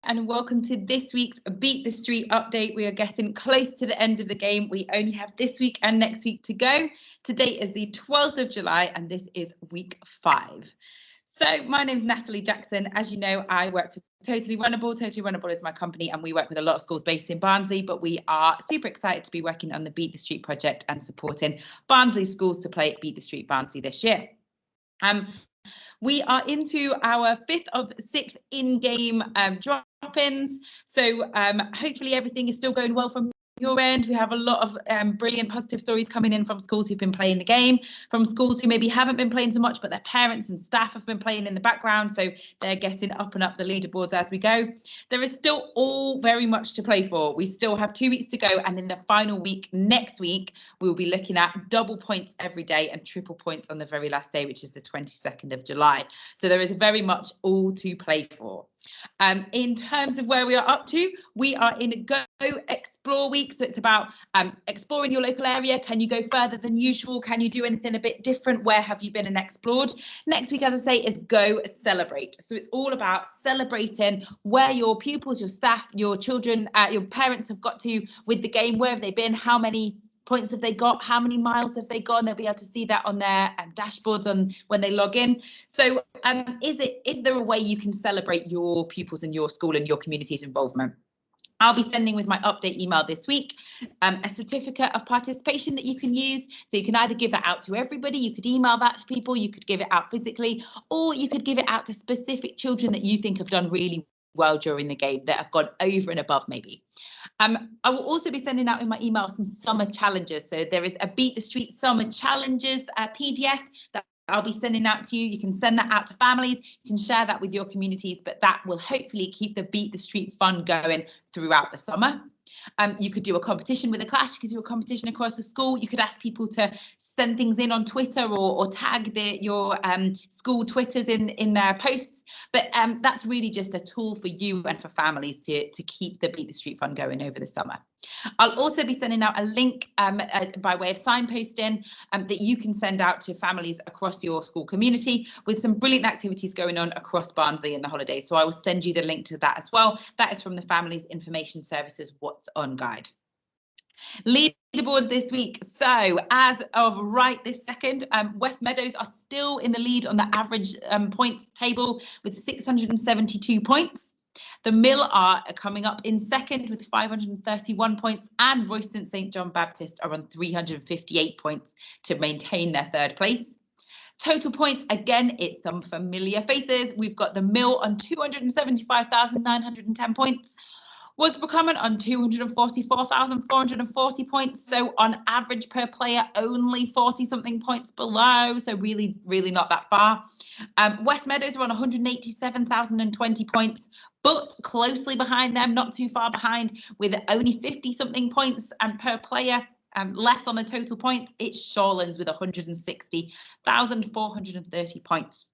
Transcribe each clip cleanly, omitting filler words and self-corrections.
and welcome to this week's Beat the Street update. We are getting close to the end of the game. We only have this week and next week to go. Today is the 12th of July and this is week 5. So my name is Natalie Jackson. As you know, I work for Totally Runnable. Totally Runnable is my company and we work with a lot of schools based in Barnsley, but we are super excited to be working on the Beat the Street project and supporting Barnsley schools to play Beat the Street Barnsley this year. We are into our 5th of 6 in-game drop-ins. So hopefully everything is still going well from your end. We have a lot of brilliant positive stories coming in from schools who've been playing the game, from schools who maybe haven't been playing so much, but their parents and staff have been playing in the background. So they're getting up and up the leaderboards as we go. There is still all very much to play for. We still have 2 weeks to go. And in the final week, next week, we'll be looking at double points every day and triple points on the very last day, which is the 22nd of July. So there is very much all to play for. In terms of where we are up to, we are in a Go Explore week. So it's about exploring your local area. Can you go further than usual? Can you do anything a bit different? Where have you been and explored? Next week, as I say, is Go Celebrate. So it's all about celebrating where your pupils, your staff, your children, your parents have got to with the game. Where have they been? How many points have they got? How many miles have they gone? They'll be able to see that on their dashboards on when they log in. So is there a way you can celebrate your pupils and your school and your community's involvement? I'll be sending with my update email this week a certificate of participation that you can use. So you can either give that out to everybody, you could email that to people, you could give it out physically, or you could give it out to specific children that you think have done really well during the game, that have gone over and above maybe. I will also be sending out in my email some summer challenges. So there is a Beat the Street Summer Challenges PDF that I'll be sending out to you. You can send that out to families. You can share that with your communities, but that will hopefully keep the Beat the Street fun going throughout the summer. You could do a competition with a class. You could do a competition across the school. You could ask people to send things in on Twitter or tag your school Twitters in their posts. But that's really just a tool for you and for families to keep the Beat the Street fun going over the summer. I'll also be sending out a link by way of signposting that you can send out to families across your school community with some brilliant activities going on across Barnsley in the holidays. So I will send you the link to that as well. That is from the Families Information Services What's On guide. Leaderboards this week. So as of right this second, West Meadows are still in the lead on the average points table with 672 points. The Mill are coming up in second with 531 points, and Royston St John Baptist are on 358 points to maintain their third place. Total points, again, it's some familiar faces. We've got the Mill on 275,910 points. Wasbrook Common on 244,440 points. So on average per player, only 40 something points below. So really, really not that far. West Meadows are on 187,020 points, but closely behind them, not too far behind, with only 50 something points per player. Less on the total points, it's Shawlands with 160,430 points.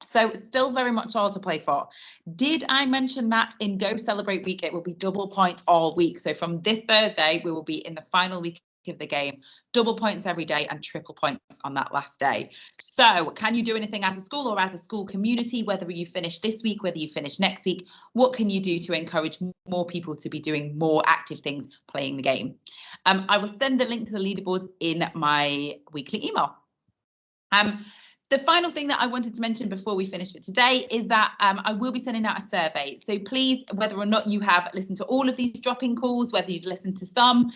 So still very much all to play for. Did I mention that in Go Celebrate Week, it will be double points all week? So from this Thursday, we will be in the final week of the game, double points every day and triple points on that last day. So can you do anything as a school or as a school community, whether you finish this week, whether you finish next week? What can you do to encourage more people to be doing more active things playing the game? I will send the link to the leaderboards in my weekly email. The final thing that I wanted to mention before we finish for today is that I will be sending out a survey. So please, whether or not you have listened to all of these drop-in calls, whether you've listened to some,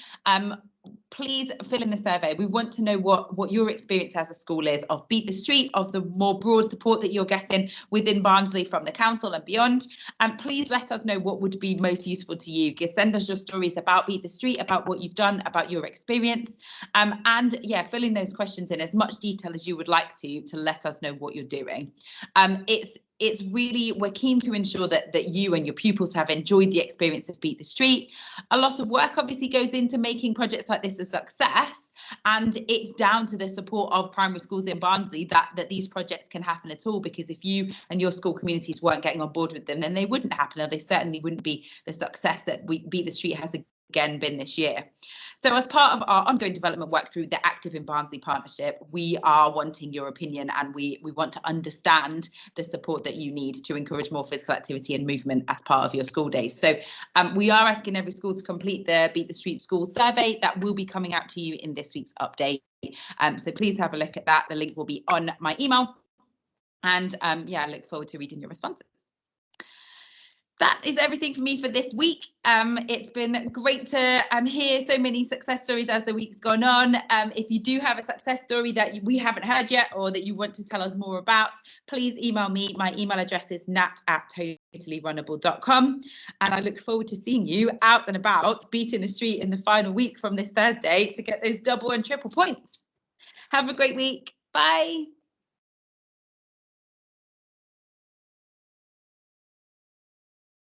please fill in the survey. We want to know what your experience as a school is of Beat the Street, of the more broad support that you're getting within Barnsley from the council and beyond. And please let us know what would be most useful to you. Send us your stories about Beat the Street, about what you've done, about your experience. And yeah, fill in those questions in as much detail as you would like to let us know what you're doing. It's really, we're keen to ensure that you and your pupils have enjoyed the experience of Beat the Street. A lot of work obviously goes into making projects like this a success, and it's down to the support of primary schools in Barnsley that these projects can happen at all, because if you and your school communities weren't getting on board with them, then they wouldn't happen, or they certainly wouldn't be the success that Beat the Street has again been this year. So as part of our ongoing development work through the Active in Barnsley partnership, we are wanting your opinion, and we want to understand the support that you need to encourage more physical activity and movement as part of your school days. So we are asking every school to complete the Beat the Street School survey that will be coming out to you in this week's update. So please have a look at that. The link will be on my email. And yeah, I look forward to reading your responses. That is everything for me for this week. It's been great to hear so many success stories as the week's gone on. If you do have a success story that we haven't heard yet or that you want to tell us more about, please email me. My email address is nat@totallyrunnable.com. And I look forward to seeing you out and about, beating the street in the final week from this Thursday to get those double and triple points. Have a great week. Bye.